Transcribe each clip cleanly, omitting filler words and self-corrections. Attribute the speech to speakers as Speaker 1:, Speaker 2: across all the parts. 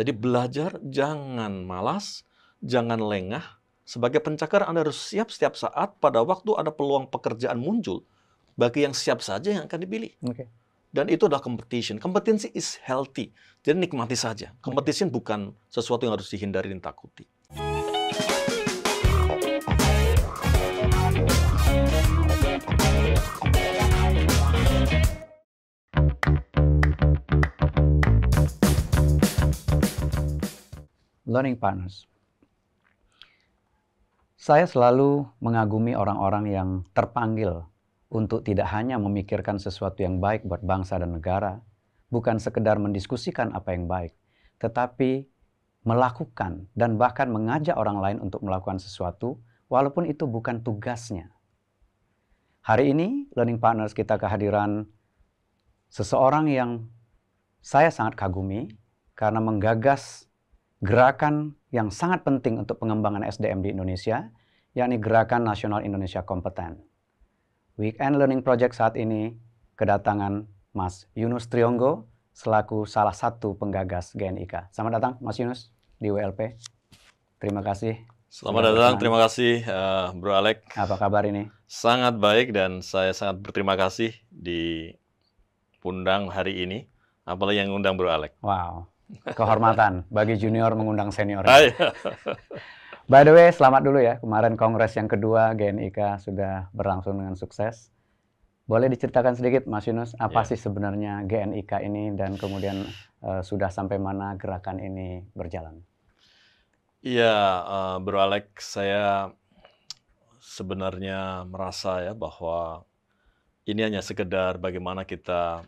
Speaker 1: Jadi belajar jangan malas, jangan lengah. Sebagai pencakar Anda harus siap setiap saat pada waktu ada peluang pekerjaan muncul. Bagi yang siap saja yang akan dipilih. Dan itu adalah competition. Competency is healthy. Jadi nikmati saja. Competition bukan sesuatu yang harus dihindari dan takuti.
Speaker 2: Learning Partners. Saya selalu mengagumi orang-orang yang terpanggil untuk tidak hanya memikirkan sesuatu yang baik buat bangsa dan negara, bukan sekedar mendiskusikan apa yang baik, tetapi melakukan dan bahkan mengajak orang lain untuk melakukan sesuatu, walaupun itu bukan tugasnya. Hari ini, Learning Partners, kita kehadiran seseorang yang saya sangat kagumi karena menggagas gerakan yang sangat penting untuk pengembangan SDM di Indonesia, yakni Gerakan Nasional Indonesia Kompeten. Weekend Learning Project saat ini kedatangan Mas Yunus Triongo selaku salah satu penggagas GNIK. Selamat datang Mas Yunus di WLP. Terima kasih.
Speaker 1: Selamat datang, terima kasih Bro Alek.
Speaker 2: Apa kabar ini?
Speaker 1: Sangat baik dan saya sangat berterima kasih diundang hari ini. Apalagi yang undang Bro Alek.
Speaker 2: Wow. Kehormatan bagi junior mengundang senior.
Speaker 1: Ya.
Speaker 2: By the way, selamat dulu ya. Kemarin kongres yang kedua GNIK sudah berlangsung dengan sukses. Boleh diceritakan sedikit Mas Yunus, apa sih sebenarnya GNIK ini dan kemudian sudah sampai mana gerakan ini berjalan?
Speaker 1: Iya, Bro Alek, saya sebenarnya merasa ya bahwa ini hanya sekedar bagaimana kita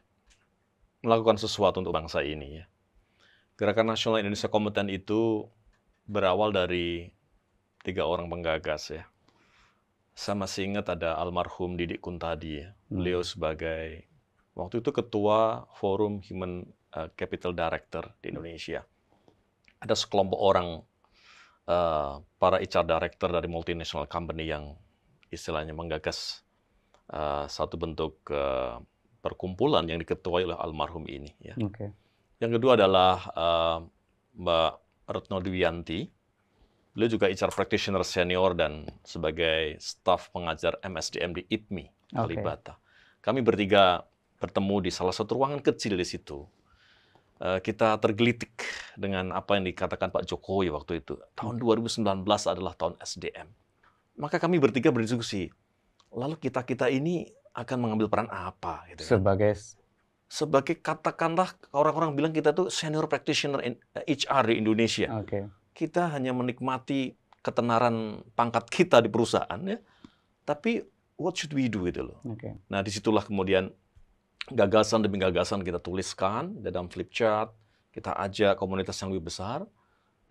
Speaker 1: melakukan sesuatu untuk bangsa ini ya. Gerakan Nasional Indonesia Kompeten itu berawal dari 3 orang penggagas ya. Saya masih ingat ada almarhum Didik Kuntadi ya. Beliau sebagai waktu itu ketua Forum Human Capital Director di Indonesia. Ada sekelompok orang para HR Director dari multinational company yang istilahnya menggagas satu bentuk perkumpulan yang diketuai oleh almarhum ini ya. Yang kedua adalah Mbak Retno Dwiyanti. Beliau juga HR practitioner senior dan sebagai staf pengajar MSDM di IPMI Kalibata. Kami bertiga bertemu di salah satu ruangan kecil di situ. Kita tergelitik dengan apa yang dikatakan Pak Jokowi waktu itu. Tahun 2019 adalah tahun SDM. Maka kami bertiga berdiskusi. Lalu kita ini akan mengambil peran apa? Gitu kan? Sebagai katakanlah orang-orang bilang kita tuh senior practitioner HR di Indonesia. Kita hanya menikmati ketenaran pangkat kita di perusahaan ya. Tapi what should we do gitu loh. Nah, disitulah kemudian gagasan demi gagasan kita tuliskan dalam flip chart, kita ajak komunitas yang lebih besar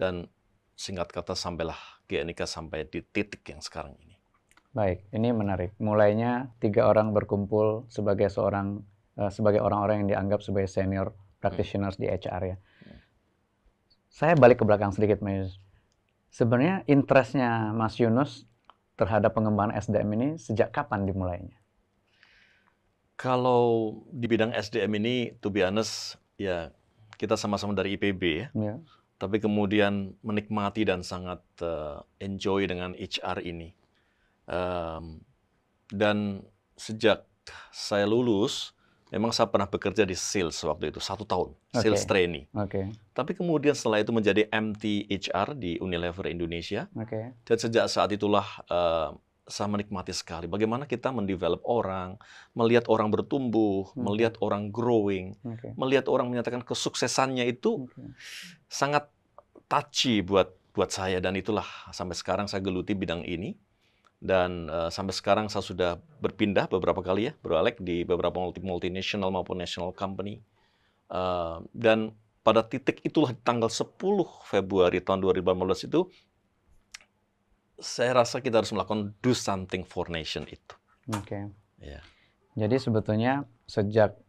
Speaker 1: dan singkat kata sampailah GNIK sampai di titik yang sekarang ini.
Speaker 2: Baik, ini menarik. Mulainya 3 orang berkumpul sebagai orang-orang yang dianggap sebagai senior practitioners di HR ya. Saya balik ke belakang sedikit, Mas. Sebenarnya interestnya Mas Yunus terhadap pengembangan SDM ini sejak kapan dimulainya?
Speaker 1: Kalau di bidang SDM ini, to be honest, ya kita sama-sama dari IPB ya. Tapi kemudian menikmati dan sangat enjoy dengan HR ini. Dan sejak saya lulus, memang saya pernah bekerja di sales waktu itu, 1 tahun, sales trainee. Tapi kemudian setelah itu menjadi MT HR di Unilever Indonesia. Dan sejak saat itulah saya menikmati sekali bagaimana kita mendevelop orang, melihat orang bertumbuh, melihat orang growing, melihat orang menyatakan kesuksesannya itu sangat touchy buat saya. Dan itulah sampai sekarang saya geluti bidang ini. Dan sampai sekarang saya sudah berpindah beberapa kali ya, Bro Alek, di beberapa multinational maupun national company. Dan pada titik itulah tanggal 10 Februari tahun 2018 itu, saya rasa kita harus melakukan do something for nation itu.
Speaker 2: Jadi sebetulnya sejak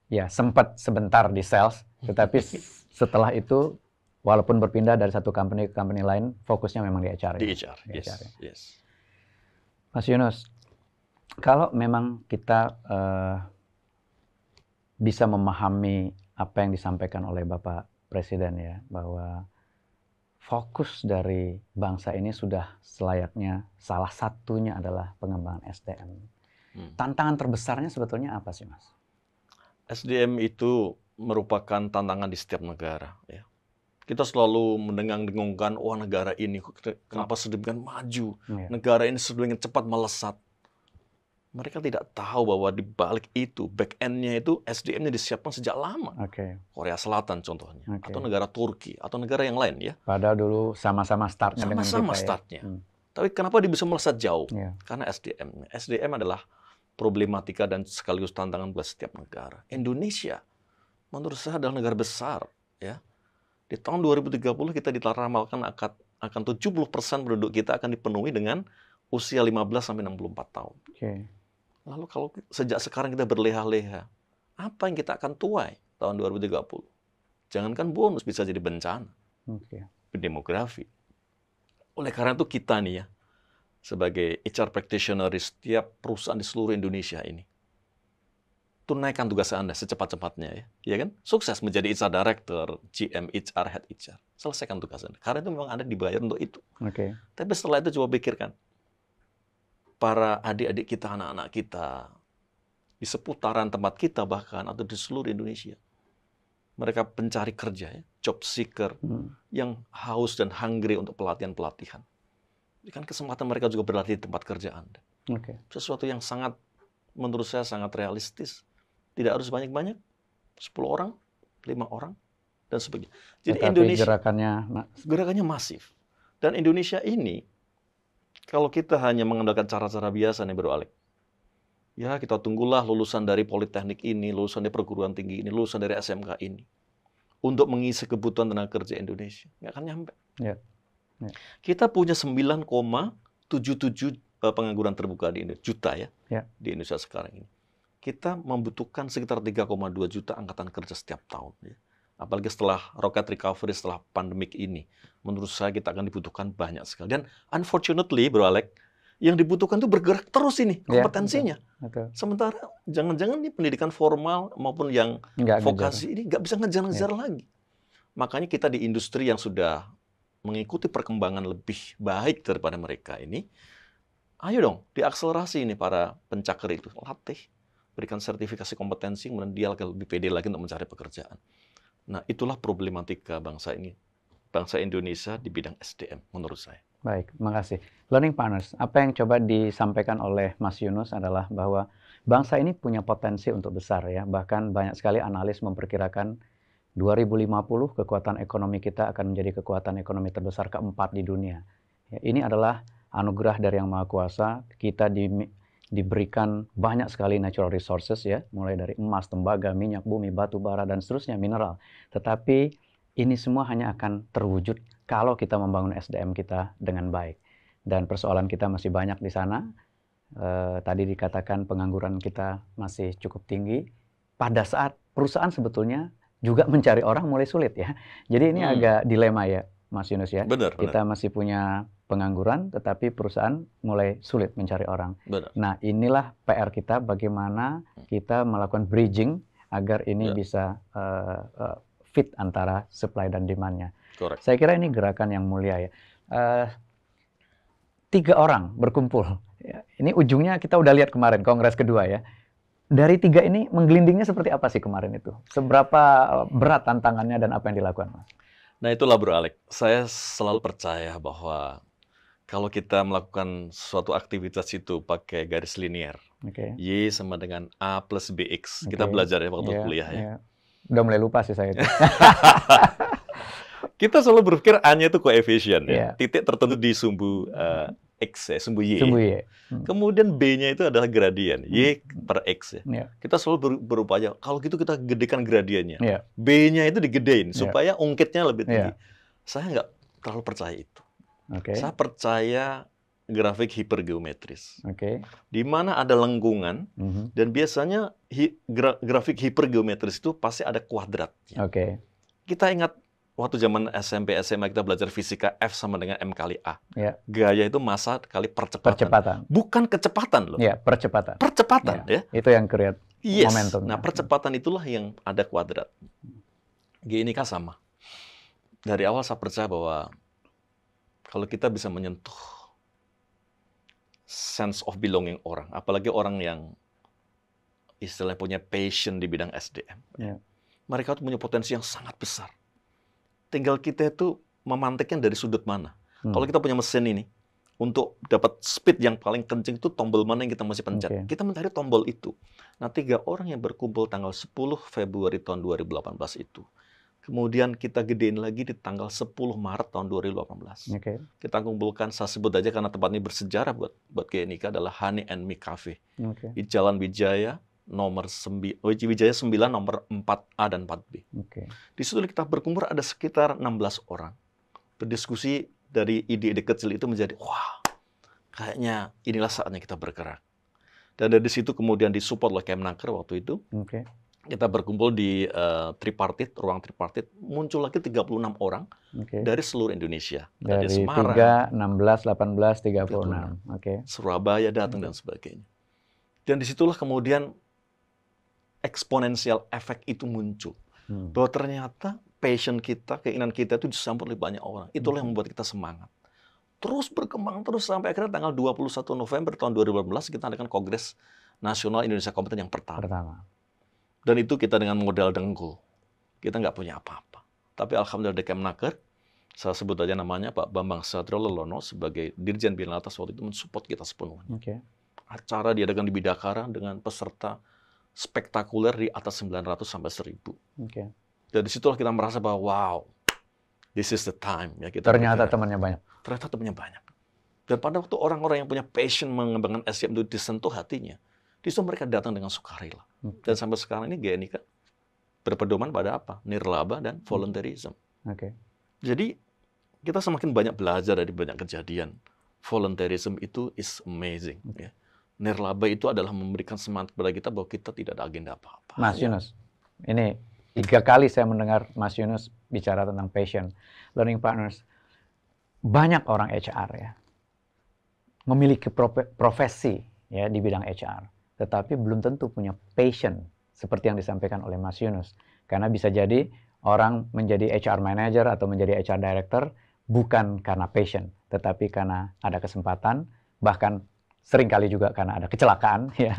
Speaker 2: ya sempat sebentar di sales, tetapi setelah itu walaupun berpindah dari satu company ke company lain, fokusnya memang di HR.
Speaker 1: Di HR, yes.
Speaker 2: Mas Yunus, kalau memang kita bisa memahami apa yang disampaikan oleh Bapak Presiden ya, bahwa fokus dari bangsa ini sudah selayaknya salah satunya adalah pengembangan SDM. Tantangan terbesarnya sebetulnya apa sih, Mas?
Speaker 1: SDM itu merupakan tantangan di setiap negara. Ya. Kita selalu mendengung-dengungkan, wah negara ini kenapa sedemikian maju, negara ini sedemikian cepat melesat. Mereka tidak tahu bahwa di balik itu, back end-nya itu SDM-nya disiapkan sejak lama. Korea Selatan contohnya, atau negara Turki, atau negara yang lain ya.
Speaker 2: Padahal dulu sama-sama startnya dengan kita.
Speaker 1: Sama-sama startnya. Tapi kenapa dia bisa melesat jauh? Karena SDM. SDM adalah problematika dan sekaligus tantangan buat setiap negara. Indonesia, menurut saya adalah negara besar. Ya. Di tahun 2030 kita ditaramalkan akan 70% penduduk kita akan dipenuhi dengan usia 15-64 tahun. Lalu kalau sejak sekarang kita berleha-leha, apa yang kita akan tuai tahun 2030? Jangankan bonus, bisa jadi bencana. Demografi. Oleh karena itu kita nih ya, sebagai HR practitioner di setiap perusahaan di seluruh Indonesia ini, tunaikan tugas Anda secepat-cepatnya ya kan? Sukses menjadi HR Director, GM HR, Head HR. Selesaikan tugas Anda. Karena itu memang Anda dibayar untuk itu. Tapi setelah itu coba pikirkan, para adik-adik kita, anak-anak kita, di seputaran tempat kita bahkan, atau di seluruh Indonesia. Mereka pencari kerja, ya, job seeker, yang haus dan hungry untuk pelatihan-pelatihan. Ini kan kesempatan mereka juga berlatih di tempat kerja Anda. Sesuatu yang sangat, menurut saya sangat realistis. Tidak harus banyak-banyak, 10 orang, 5 orang, dan sebagainya. Jadi
Speaker 2: tetapi
Speaker 1: Indonesia,
Speaker 2: gerakannya
Speaker 1: masif. Dan Indonesia ini, kalau kita hanya mengandalkan cara-cara biasa nih Bro Alek, ya kita tunggulah lulusan dari politeknik ini, lulusan dari perguruan tinggi ini, lulusan dari SMK ini, untuk mengisi kebutuhan tenaga kerja Indonesia. Nggak akan nyampe. Kita punya 9,77 pengangguran terbuka di Indonesia, juta ya, di Indonesia sekarang ini. Kita membutuhkan sekitar 3,2 juta angkatan kerja setiap tahun. Ya. Apalagi setelah rocket recovery, setelah pandemik ini. Menurut saya kita akan dibutuhkan banyak sekali. Dan unfortunately, Bro Alek, yang dibutuhkan itu bergerak terus ini kompetensinya. Betul. Sementara jangan-jangan nih pendidikan formal maupun yang vokasi ini nggak bisa ngejar-ngejar lagi. Makanya kita di industri yang sudah mengikuti perkembangan lebih baik daripada mereka ini, ayo dong diakselerasi ini para pencakar itu. Latih, berikan sertifikasi kompetensi, kemudian dia lebih pede lagi untuk mencari pekerjaan. Nah, itulah problematika bangsa ini, bangsa Indonesia di bidang SDM, menurut saya.
Speaker 2: Baik, makasih. Learning Partners, apa yang coba disampaikan oleh Mas Yunus adalah bahwa bangsa ini punya potensi untuk besar ya. Bahkan banyak sekali analis memperkirakan 2050 kekuatan ekonomi kita akan menjadi kekuatan ekonomi terbesar keempat di dunia. Ya, ini adalah anugerah dari Yang Maha Kuasa. Kita diberikan banyak sekali natural resources ya, mulai dari emas, tembaga, minyak bumi, batu bara, dan seterusnya, mineral. Tetapi ini semua hanya akan terwujud kalau kita membangun SDM kita dengan baik. Dan persoalan kita masih banyak di sana. Tadi dikatakan pengangguran kita masih cukup tinggi. Pada saat perusahaan sebetulnya juga mencari orang mulai sulit ya. Jadi ini agak dilema ya, Mas Yunus ya.
Speaker 1: Benar.
Speaker 2: Kita masih punya pengangguran, tetapi perusahaan mulai sulit mencari orang.
Speaker 1: Benar.
Speaker 2: Nah, inilah PR kita, bagaimana kita melakukan bridging agar ini bisa fit antara supply dan demand-nya. Saya kira ini gerakan yang mulia ya. 3 orang berkumpul. Ya, ini ujungnya kita udah lihat kemarin, Kongres kedua ya. Dari 3 ini, menggelindingnya seperti apa sih kemarin itu? Seberapa berat tantangannya dan apa yang dilakukan, Mas?
Speaker 1: Nah, itulah Bro Alek. Saya selalu percaya bahwa kalau kita melakukan suatu aktivitas itu pakai garis linier, Y sama dengan A plus BX. Kita belajar ya waktu kuliah ya.
Speaker 2: Udah mulai lupa sih saya itu.
Speaker 1: Kita selalu berpikir A-nya itu koefisien ya. Titik tertentu di sumbu X ya, sumbu Y. Kemudian B-nya itu adalah gradien, Y per X ya. Kita selalu berupaya, kalau gitu kita gedekan gradiennya. B-nya itu digedein, supaya ungkitnya lebih tinggi. Saya nggak terlalu percaya itu. Saya percaya grafik hipergeometris. Di mana ada lengkungan, dan biasanya grafik hipergeometris itu pasti ada kuadratnya. Kita ingat, waktu zaman SMP, SMA kita belajar fisika, F sama dengan M kali A. Gaya itu massa kali percepatan. Bukan kecepatan loh.
Speaker 2: Percepatan.
Speaker 1: Percepatan ya.
Speaker 2: Itu yang create momentum.
Speaker 1: Nah, percepatan itulah yang ada kuadrat. GNIK sama. Dari awal saya percaya bahwa kalau kita bisa menyentuh sense of belonging orang, apalagi orang yang istilahnya punya passion di bidang SDM,
Speaker 2: Ya.
Speaker 1: mereka tuh punya potensi yang sangat besar. Tinggal kita itu memantiknya dari sudut mana. Kalau kita punya mesin ini, untuk dapat speed yang paling kencing itu tombol mana yang kita mesti pencet.
Speaker 2: Oke.
Speaker 1: Kita mencari tombol itu. Nah, 3 orang yang berkumpul tanggal 10 Februari tahun 2018 itu. Kemudian kita gedein lagi di tanggal 10 Maret tahun 2018.
Speaker 2: Oke.
Speaker 1: Kita kumpulkan, saya sebut aja karena tempat ini bersejarah buat GNIK, adalah Honey and Me Cafe.
Speaker 2: Oke.
Speaker 1: Di Jalan Wijaya, Wijaya 9, nomor 4A dan 4B.
Speaker 2: Oke.
Speaker 1: Di situ kita berkumpul ada sekitar 16 orang. Berdiskusi dari ide-ide kecil itu menjadi, wah, kayaknya inilah saatnya kita bergerak. Dan dari situ kemudian disupport oleh Kemnaker waktu itu.
Speaker 2: Oke.
Speaker 1: Kita berkumpul di tripartit, ruang tripartit, muncul lagi 36 orang
Speaker 2: Oke.
Speaker 1: dari seluruh Indonesia.
Speaker 2: Dari
Speaker 1: Semarang,
Speaker 2: 3, 16, 18, 36. Oke.
Speaker 1: Surabaya datang dan sebagainya. Dan disitulah kemudian eksponensial efek itu muncul. Bahwa ternyata passion kita, keinginan kita itu disambut oleh banyak orang. Itulah yang membuat kita semangat. Terus berkembang terus sampai akhirnya tanggal 21 November tahun 2018 kita adakan Kongres Nasional Indonesia Kompeten yang pertama. Dan itu kita dengan modal dengkul. Kita nggak punya apa-apa. Tapi alhamdulillah di Kemnaker, saya sebut aja namanya Pak Bambang Satrio Lelono sebagai Dirjen Bina Atas waktu itu mensupport kita sepenuhnya.
Speaker 2: Oke.
Speaker 1: Acara diadakan di Bidakara dengan peserta spektakuler di atas 900 sampai 1000.
Speaker 2: Oke.
Speaker 1: Dan disitulah kita merasa bahwa wow, this is the time. Ya, kita
Speaker 2: Ternyata
Speaker 1: bergerak.
Speaker 2: temannya banyak.
Speaker 1: Ternyata temannya banyak. Dan pada waktu orang-orang yang punya passion mengembangkan SDM itu disentuh hatinya, disitu mereka datang dengan sukarela. Dan sampai sekarang ini GNIK berpedoman pada apa? Nirlaba dan volunteerism.
Speaker 2: Oke.
Speaker 1: Jadi kita semakin banyak belajar dari banyak kejadian. Volunteerism itu is amazing. Ya. Nirlaba itu adalah memberikan semangat kepada kita bahwa kita tidak ada agenda apa-apa.
Speaker 2: Mas Yunus, ini 3 kali saya mendengar Mas Yunus bicara tentang passion. Learning Partners, banyak orang HR ya, memiliki profesi ya di bidang HR, tetapi belum tentu punya passion seperti yang disampaikan oleh Mas Yunus. Karena bisa jadi orang menjadi HR manager atau menjadi HR director bukan karena passion, tetapi karena ada kesempatan, bahkan seringkali juga karena ada kecelakaan, ya.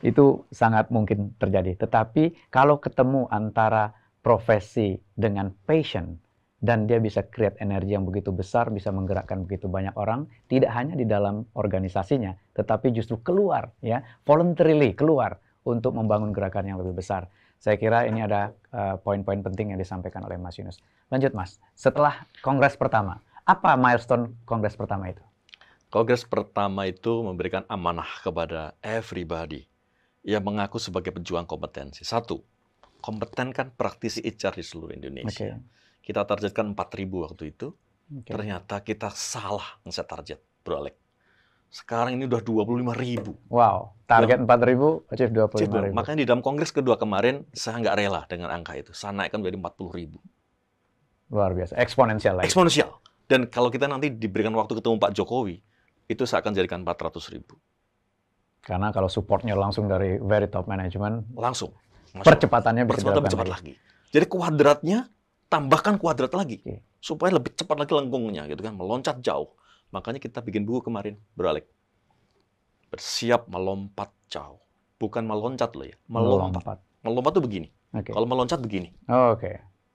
Speaker 2: itu sangat mungkin terjadi. Tetapi kalau ketemu antara profesi dengan passion, dan dia bisa create energi yang begitu besar, bisa menggerakkan begitu banyak orang, tidak hanya di dalam organisasinya, tetapi justru keluar, ya, voluntarily keluar untuk membangun gerakan yang lebih besar. Saya kira ini ada poin-poin penting yang disampaikan oleh Mas Yunus. Lanjut, Mas. Setelah kongres pertama, apa milestone kongres pertama itu?
Speaker 1: Kongres pertama itu memberikan amanah kepada everybody yang mengaku sebagai pejuang kompetensi. 1, kompetenkan praktisi HR di seluruh Indonesia. Kita targetkan 4.000 waktu itu. Ternyata kita salah nge-set target, Bro Alek. Sekarang ini udah 25.000.
Speaker 2: Wow, target 4.000, achieve 25.000.
Speaker 1: Makanya di dalam kongres kedua kemarin, saya nggak rela dengan angka itu. Saya naikkan menjadi 40.000.
Speaker 2: Luar biasa, eksponensial lagi.
Speaker 1: Eksponensial. Dan kalau kita nanti diberikan waktu ketemu Pak Jokowi, itu saya akan jadikan 400.000.
Speaker 2: Karena kalau supportnya langsung dari very top management,
Speaker 1: langsung.
Speaker 2: Percepatannya bisa
Speaker 1: lebih cepat lagi. Jadi kuadratnya, tambahkan kuadrat lagi. Supaya lebih cepat lagi lengkungnya, gitu kan, meloncat jauh. Makanya kita bikin buku kemarin, Bro Alek. Bersiap melompat jauh. Bukan meloncat loh ya, melompat. Melompat tuh begini. Kalau meloncat begini.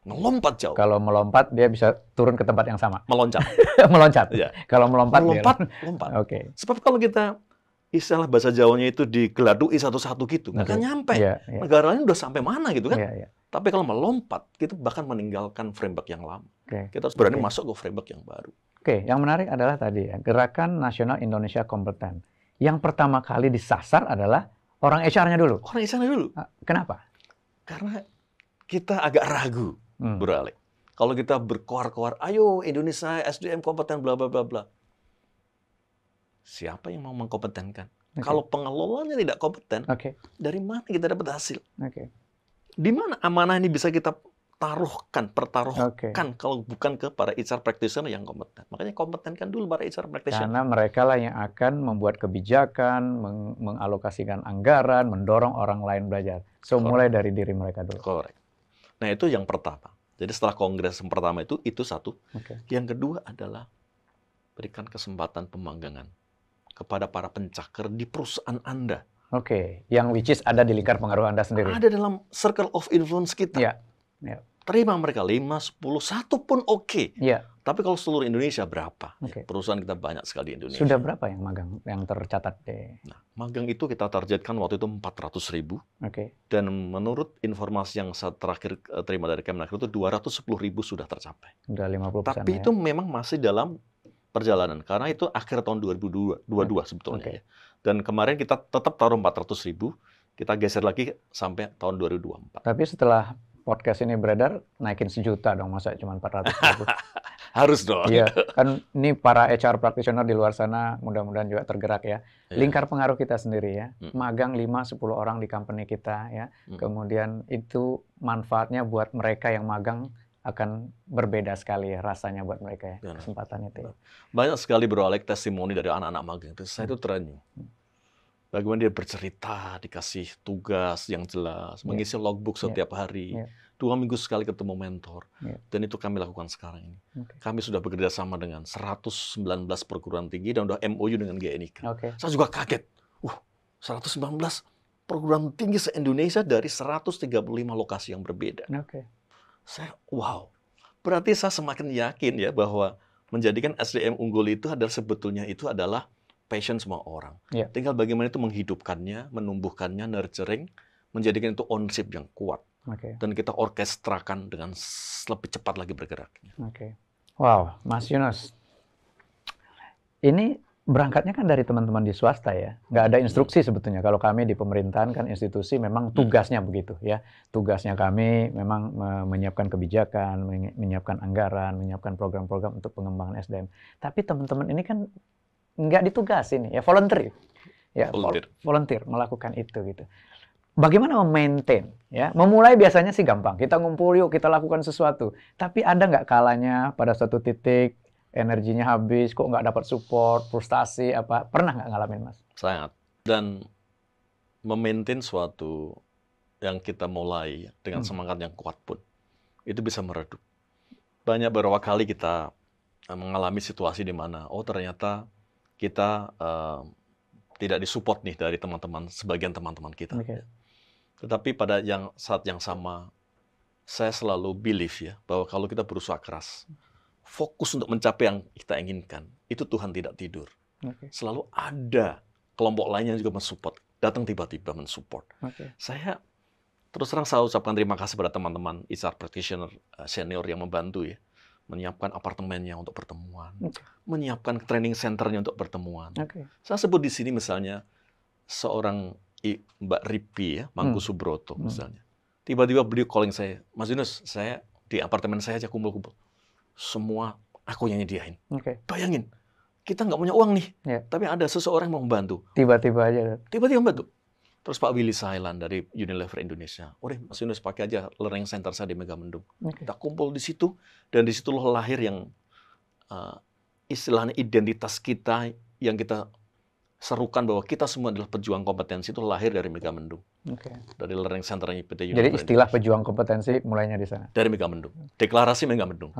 Speaker 1: Melompat jauh.
Speaker 2: Kalau melompat dia bisa turun ke tempat yang sama.
Speaker 1: Meloncat.
Speaker 2: Meloncat.
Speaker 1: Ya.
Speaker 2: Kalau melompat
Speaker 1: lompat. Sebab kalau kita istilah bahasa Jawanya itu digeladui satu-satu gitu, nggak akan nyampe. Negara lain udah sampai mana gitu kan. Tapi kalau melompat, kita bahkan meninggalkan framework yang lama. Kita harus berani masuk ke framework yang baru.
Speaker 2: Yang menarik adalah tadi ya, Gerakan Nasional Indonesia Kompeten. Yang pertama kali disasar adalah orang HR-nya dulu.
Speaker 1: Orang HR-nya dulu.
Speaker 2: Kenapa?
Speaker 1: Karena kita agak ragu, Bro Alek. Kalau kita berkoar-koar, ayo Indonesia SDM kompeten, bla bla bla bla. Siapa yang mau mengkompetenkan? Kalau pengelolanya tidak kompeten, dari mana kita dapat hasil? Di mana amanah ini bisa kita pertaruhkan kalau bukan ke para HR practitioner yang kompeten. Makanya kompetenkan dulu para HR practitioner.
Speaker 2: Karena mereka lah yang akan membuat kebijakan, mengalokasikan anggaran, mendorong orang lain belajar. So, mulai dari diri mereka dulu.
Speaker 1: Nah, itu yang pertama. Jadi setelah kongres yang pertama itu satu.
Speaker 2: Oke.
Speaker 1: Yang kedua adalah berikan kesempatan pemanggangan kepada para pencaker di perusahaan Anda.
Speaker 2: Oke, yang which is ada di lingkar pengaruh Anda sendiri.
Speaker 1: Ada dalam circle of influence kita.
Speaker 2: Iya. Iya.
Speaker 1: Terima mereka 5, 10, 1 pun oke.
Speaker 2: Iya.
Speaker 1: Tapi kalau seluruh Indonesia berapa?
Speaker 2: Oke.
Speaker 1: Perusahaan kita banyak sekali di Indonesia.
Speaker 2: Sudah berapa yang magang yang tercatat deh?
Speaker 1: Nah, magang itu kita targetkan waktu itu 400.000.
Speaker 2: Oke.
Speaker 1: Dan menurut informasi yang saya terakhir terima dari Kemenaker itu 210.000 sudah tercapai.
Speaker 2: Udah 50%.
Speaker 1: Tapi itu memang masih dalam perjalanan. Karena itu akhir tahun 2022 sebetulnya.
Speaker 2: Oke.
Speaker 1: Ya. Dan kemarin kita tetap taruh 400.000. Kita geser lagi sampai tahun 2024.
Speaker 2: Tapi setelah podcast ini beredar, naikin 1 juta dong, masa cuma 400.000?
Speaker 1: Harus dong.
Speaker 2: Iya, kan ini para HR practitioner di luar sana mudah-mudahan juga tergerak ya.
Speaker 1: Iya.
Speaker 2: Lingkar pengaruh kita sendiri ya, magang 5-10 orang di company kita ya. Kemudian itu manfaatnya buat mereka yang magang akan berbeda sekali ya rasanya buat mereka ya, kesempatan itu. Ya.
Speaker 1: Banyak sekali Bro Alex testimoni dari anak-anak magang. Saya itu teranyuh. Bagaimana dia bercerita, dikasih tugas yang jelas, mengisi logbook setiap hari, 2 minggu sekali ketemu mentor. Dan itu kami lakukan sekarang ini. Kami sudah bekerja sama dengan 119 perguruan tinggi dan sudah MOU dengan GNIK. Saya juga kaget. 119 perguruan tinggi se-Indonesia dari 135 lokasi yang berbeda. Saya, wow. Berarti saya semakin yakin ya bahwa menjadikan SDM unggul itu adalah sebetulnya itu adalah passion semua orang. Tinggal bagaimana itu menghidupkannya, menumbuhkannya, nurturing, menjadikan itu ownership yang kuat. Dan kita orkestrakan dengan lebih cepat lagi bergeraknya.
Speaker 2: Wow, Mas Yunus. Ini berangkatnya kan dari teman-teman di swasta ya. Nggak ada instruksi sebetulnya. Kalau kami di pemerintahan kan institusi memang tugasnya begitu ya. Tugasnya kami memang menyiapkan kebijakan, menyiapkan anggaran, menyiapkan program-program untuk pengembangan SDM. Tapi teman-teman ini kan nggak ditugasin ya, volunteer ya, volunteer melakukan itu gitu. Bagaimana memaintain ya? Memulai biasanya sih gampang, kita ngumpul yuk, kita lakukan sesuatu. Tapi ada nggak kalanya pada suatu titik energinya habis, kok nggak dapat support, frustasi apa? Pernah nggak ngalamin Mas?
Speaker 1: Sangat. Dan memaintain suatu yang kita mulai dengan semangat yang kuat pun itu bisa meredup. Banyak beberapa kali kita mengalami situasi di mana ternyata kita tidak disupport nih dari teman-teman, sebagian teman-teman kita. Tetapi pada saat yang sama, saya selalu believe ya, bahwa kalau kita berusaha keras, fokus untuk mencapai yang kita inginkan, itu Tuhan tidak tidur. Selalu ada kelompok lain yang juga mensupport, datang tiba-tiba mensupport. Saya terus terang saya ucapkan terima kasih pada teman-teman HR practitioner senior yang membantu ya. Menyiapkan apartemennya untuk pertemuan, menyiapkan training centernya untuk pertemuan. Saya sebut di sini misalnya seorang Mbak Ripi ya, Mangku Subroto misalnya. Tiba-tiba beliau calling saya, Mas Yunus, saya di apartemen saya aja kumpul-kumpul. Semua aku yang nyediain. Bayangin, kita nggak punya uang nih, tapi ada seseorang yang mau membantu.
Speaker 2: Tiba-tiba aja.
Speaker 1: Tiba-tiba membantu. Terus Pak Willy Sailan dari Unilever Indonesia, Mas Yunus pakai aja learning center saya di Megamendung. Kita kumpul di situ, dan di situlah lahir yang istilahnya identitas kita yang kita serukan bahwa kita semua adalah pejuang kompetensi, itu lahir dari Megamendung. Dari learning centernya PT Unilever.
Speaker 2: Jadi istilah pejuang kompetensi mulainya di sana? Dari
Speaker 1: Megamendung. Deklarasi Megamendung.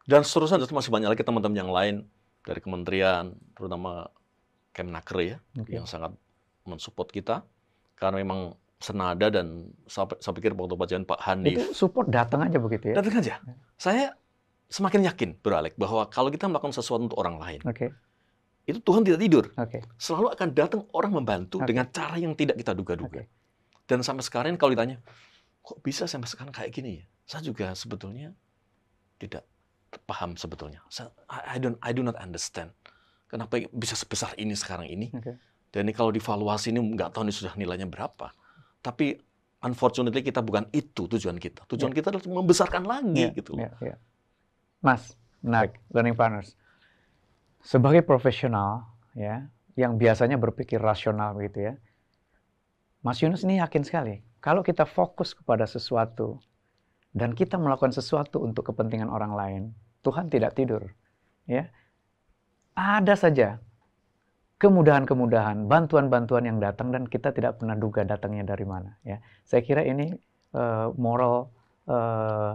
Speaker 1: Dan seterusnya masih banyak lagi teman-teman yang lain dari kementerian, terutama Kemenaker ya, yang sangat mensupport kita karena memang senada, dan saya pikir waktu Pak Hanif
Speaker 2: itu support datang aja begitu ya.
Speaker 1: Datang aja. Saya semakin yakin Bro Alex bahwa kalau kita melakukan sesuatu untuk orang lain, itu Tuhan tidak tidur. Selalu akan datang orang membantu dengan cara yang tidak kita duga-duga. Dan sampai sekarang kalau ditanya, kok bisa sampai sekarang kayak gini ya? Saya juga sebetulnya tidak paham sebetulnya. I do not understand. Kenapa bisa sebesar ini sekarang ini? Dan ini kalau divaluasi ini nggak tahu ini sudah nilainya berapa. Tapi unfortunately kita bukan itu tujuan kita. Tujuan kita adalah membesarkan lagi gitu.
Speaker 2: Mas, menarik, Learning Partners. Sebagai profesional ya, yang biasanya berpikir rasional gitu ya. Mas Yunus ini yakin sekali kalau kita fokus kepada sesuatu dan kita melakukan sesuatu untuk kepentingan orang lain, Tuhan tidak tidur. Ya. Ada saja kemudahan-kemudahan, bantuan-bantuan yang datang dan kita tidak pernah duga datangnya dari mana. Ya, saya kira ini moral eh,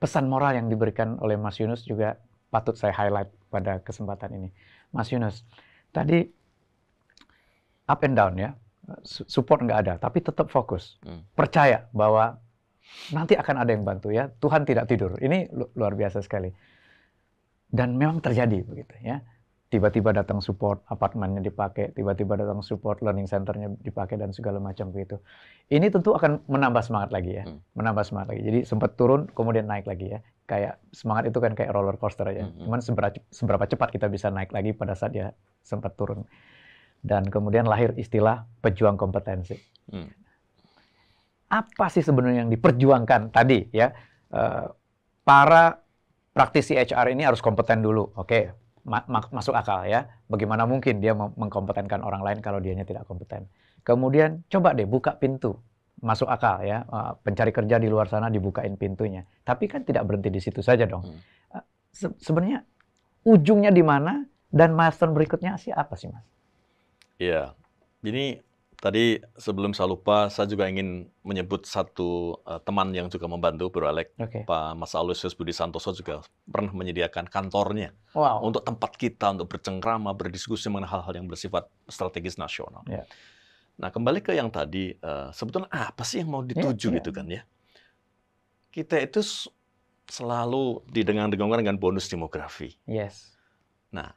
Speaker 2: pesan moral yang diberikan oleh Mas Yunus juga patut saya highlight pada kesempatan ini. Mas Yunus, tadi up and down ya, support nggak ada, tapi tetap fokus. Percaya bahwa nanti akan ada yang bantu ya, Tuhan tidak tidur. Ini luar biasa sekali. Dan memang terjadi begitu ya. Tiba-tiba datang support, apartemennya dipakai, tiba-tiba datang support, learning centernya dipakai, dan segala macam begitu. Ini tentu akan menambah semangat lagi ya, menambah semangat lagi. Jadi sempat turun, kemudian naik lagi ya. Kayak semangat itu kan kayak roller coaster aja. Cuman seberapa cepat kita bisa naik lagi pada saat dia sempat turun. Dan kemudian lahir istilah pejuang kompetensi. Apa sih sebenarnya yang diperjuangkan tadi ya? Para praktisi HR ini harus kompeten dulu, oke. Masuk akal ya. Bagaimana mungkin dia mengkompetenkan orang lain kalau dianya tidak kompeten. Kemudian coba deh buka pintu. Masuk akal ya. Pencari kerja di luar sana dibukain pintunya. Tapi kan tidak berhenti di situ saja dong. Sebenarnya ujungnya di mana dan milestone berikutnya sih apa sih, Mas?
Speaker 1: Iya. Ini tadi sebelum saya lupa, saya juga ingin menyebut satu teman yang juga membantu Bro Alex. Pak Mas Aloysius Budi Santoso juga pernah menyediakan kantornya untuk tempat kita untuk bercengkrama, berdiskusi mengenai hal-hal yang bersifat strategis nasional. Nah, kembali ke yang tadi, sebetulnya apa sih yang mau dituju gitu kan ya? Kita itu selalu didengang-dengangkan dengan bonus demografi. Nah,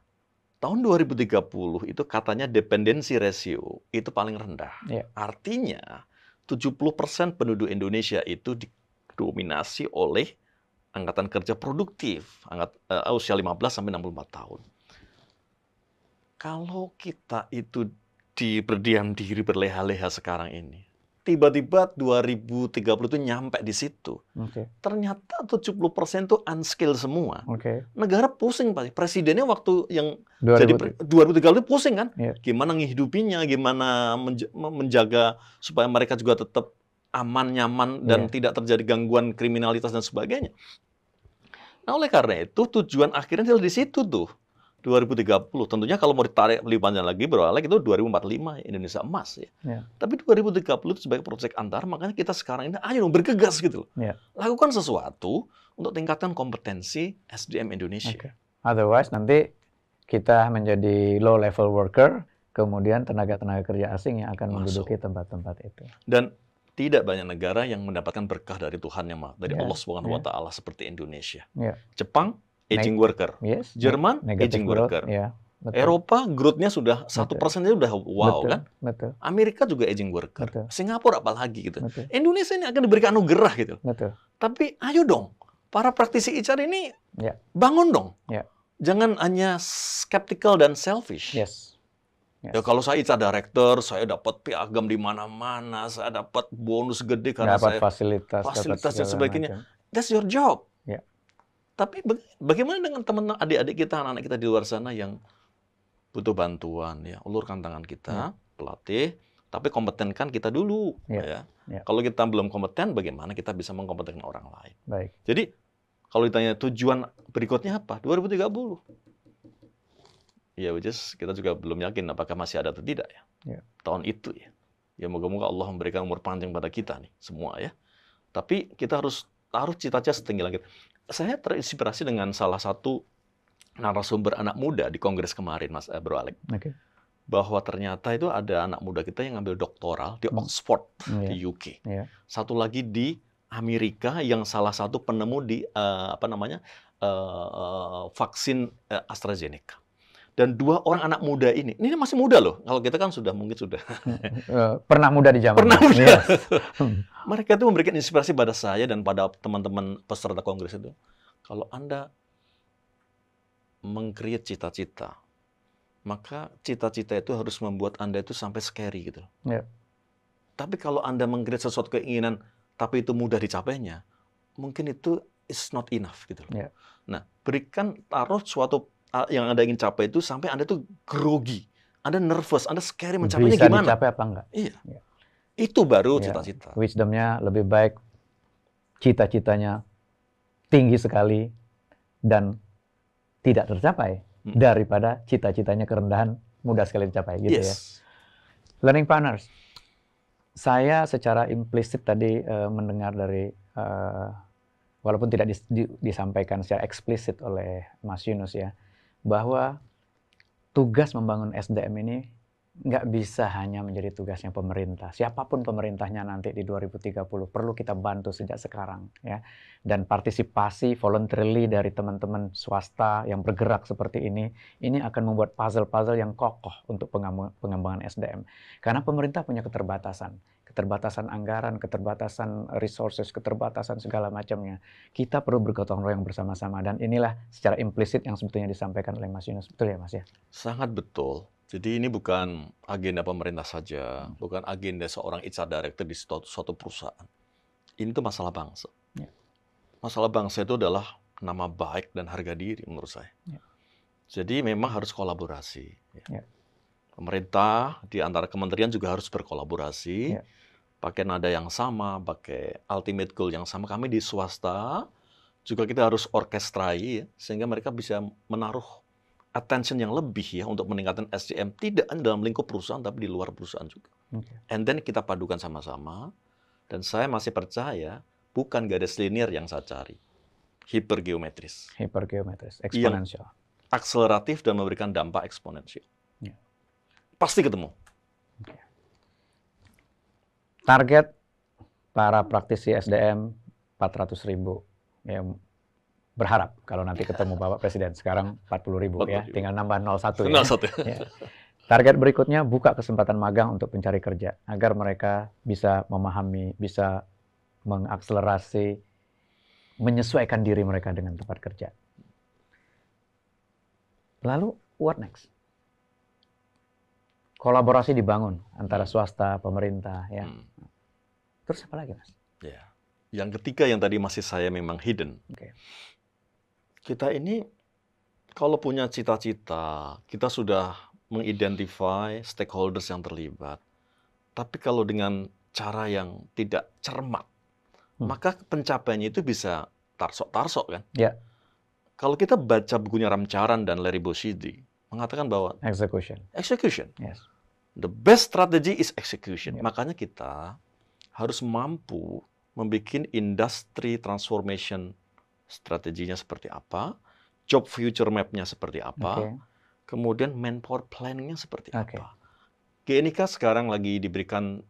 Speaker 1: tahun 2030 itu katanya dependensi rasio itu paling rendah. Artinya 70% penduduk Indonesia itu didominasi oleh angkatan kerja produktif, usia 15 sampai 64 tahun. Kalau kita itu berdiam diri berleha-leha sekarang ini, tiba-tiba 2030 itu nyampe di situ. Ternyata 70% itu unskilled semua. Negara pusing, Pak. Presidennya waktu yang jadi 2030 itu pusing kan? Gimana ngehidupinya, gimana menjaga supaya mereka juga tetap aman, nyaman, dan tidak terjadi gangguan kriminalitas dan sebagainya. Nah, oleh karena itu tujuan akhirnya adalah di situ tuh. 2030. Tentunya kalau mau ditarik lebih panjang lagi, Bro Alex, itu 2045 Indonesia emas ya. Tapi 2030 itu sebagai proyek antar, makanya kita sekarang ini ayo dong bergegas gitu. Lakukan sesuatu untuk tingkatkan kompetensi SDM Indonesia.
Speaker 2: Otherwise nanti kita menjadi low level worker, kemudian tenaga-tenaga kerja asing yang akan menduduki tempat-tempat itu.
Speaker 1: Dan tidak banyak negara yang mendapatkan berkah dari Tuhan yang dari Allah Subhanahu wa taala seperti Indonesia. Jepang aging worker, Jerman aging worker, Eropa growth-nya sudah 1% aja udah wow kan, Amerika juga aging worker, Singapura apalagi gitu. Indonesia ini akan diberikan anugerah gitu. Tapi ayo dong, para praktisi HR ini bangun dong, jangan hanya skeptical dan selfish. Ya kalau saya HR director, saya dapat piagam di mana-mana, saya dapat bonus gede karena saya fasilitas dan sebagainya. That's your job. Tapi bagaimana dengan teman-teman adik-adik kita, anak-anak kita di luar sana yang butuh bantuan ya, ulurkan tangan kita, pelatih, tapi kompetenkan kita dulu ya. Kalau kita belum kompeten, bagaimana kita bisa mengkompetenkan orang lain? Jadi kalau ditanya tujuan berikutnya apa? 2030. Ya, which is kita juga belum yakin apakah masih ada atau tidak ya. Tahun itu ya. Ya moga-moga Allah memberikan umur panjang pada kita nih semua ya. Tapi kita harus taruh cita-cita setinggi langit. Saya terinspirasi dengan salah satu narasumber anak muda di kongres kemarin, Mas Bro Alex. Bahwa ternyata itu ada anak muda kita yang ngambil doktoral di Oxford di UK. Satu lagi di Amerika yang salah satu penemu di vaksin AstraZeneca. Dan 2 orang anak muda ini masih muda loh. Kalau kita kan mungkin sudah
Speaker 2: pernah muda di zaman.
Speaker 1: Pernah muda. Mereka itu memberikan inspirasi pada saya dan pada teman-teman peserta kongres itu. Kalau Anda meng-create cita-cita, maka cita-cita itu harus membuat Anda itu sampai scary gitu. Tapi kalau Anda meng-create sesuatu keinginan, tapi itu mudah dicapainya, mungkin itu is not enough gitu loh. Nah, taruh suatu yang Anda ingin capai itu sampai Anda itu grogi, Anda nervous, Anda scary mencapainya
Speaker 2: bisa
Speaker 1: gimana?
Speaker 2: Bisa dicapai apa enggak?
Speaker 1: Itu baru cita-cita.
Speaker 2: Wisdomnya lebih baik cita-citanya tinggi sekali dan tidak tercapai daripada cita-citanya kerendahan mudah sekali dicapai gitu ya. Learning partners. Saya secara implisit tadi mendengar dari walaupun tidak disampaikan secara eksplisit oleh Mas Yunus ya, bahwa tugas membangun SDM ini nggak bisa hanya menjadi tugasnya pemerintah. Siapapun pemerintahnya nanti di 2030 perlu kita bantu sejak sekarang ya. Dan partisipasi voluntarily dari teman-teman swasta yang bergerak seperti ini akan membuat puzzle-puzzle yang kokoh untuk pengembangan SDM. Karena pemerintah punya keterbatasan anggaran, keterbatasan resources, keterbatasan segala macamnya. Kita perlu bergotong royong bersama-sama, dan inilah secara implisit yang sebetulnya disampaikan oleh Mas Yunus. Betul ya Mas ya?
Speaker 1: Sangat betul. Jadi ini bukan agenda pemerintah saja, bukan agenda seorang HR director di suatu perusahaan. Ini tuh masalah bangsa.
Speaker 2: Ya.
Speaker 1: Masalah bangsa itu adalah nama baik dan harga diri menurut saya.
Speaker 2: Ya.
Speaker 1: Jadi memang harus kolaborasi.
Speaker 2: Ya.
Speaker 1: Pemerintah di antara kementerian juga harus berkolaborasi,
Speaker 2: Ya.
Speaker 1: pakai nada yang sama, pakai ultimate goal yang sama. Kami di swasta juga kita harus orkestrai ya, sehingga mereka bisa menaruh attention yang lebih ya untuk meningkatkan SDM, tidak hanya dalam lingkup perusahaan tapi di luar perusahaan juga.
Speaker 2: Okay.
Speaker 1: And then kita padukan sama-sama, dan saya masih percaya bukan garis linear yang saya cari, hipergeometris,
Speaker 2: eksponensial,
Speaker 1: akseleratif dan memberikan dampak eksponensial.
Speaker 2: Yeah.
Speaker 1: Pasti ketemu.
Speaker 2: Okay. Target para praktisi SDM 400.000 yang berharap kalau nanti ketemu Bapak Presiden. Sekarang 40.000 ya, tinggal nambah 01 ya.
Speaker 1: 01.
Speaker 2: Ya. Target berikutnya, buka kesempatan magang untuk pencari kerja agar mereka bisa memahami, bisa mengakselerasi, menyesuaikan diri mereka dengan tempat kerja. Lalu what next? Kolaborasi dibangun antara swasta, pemerintah ya. Terus apa lagi Mas?
Speaker 1: Ya. Yang ketiga yang tadi masih saya memang hidden.
Speaker 2: Okay.
Speaker 1: Kita ini kalau punya cita-cita, kita sudah mengidentify stakeholders yang terlibat. Tapi kalau dengan cara yang tidak cermat, maka pencapaiannya itu bisa tarsok-tarsok kan?
Speaker 2: Yeah.
Speaker 1: Kalau kita baca bukunya Ramcharan dan Larry Bossidy, mengatakan bahwa execution.
Speaker 2: Yes.
Speaker 1: The best strategy is execution.
Speaker 2: Yeah.
Speaker 1: Makanya kita harus mampu membuat industry transformation strateginya seperti apa, job future map-nya seperti apa, kemudian manpower planning-nya seperti apa. GNIK sekarang lagi diberikan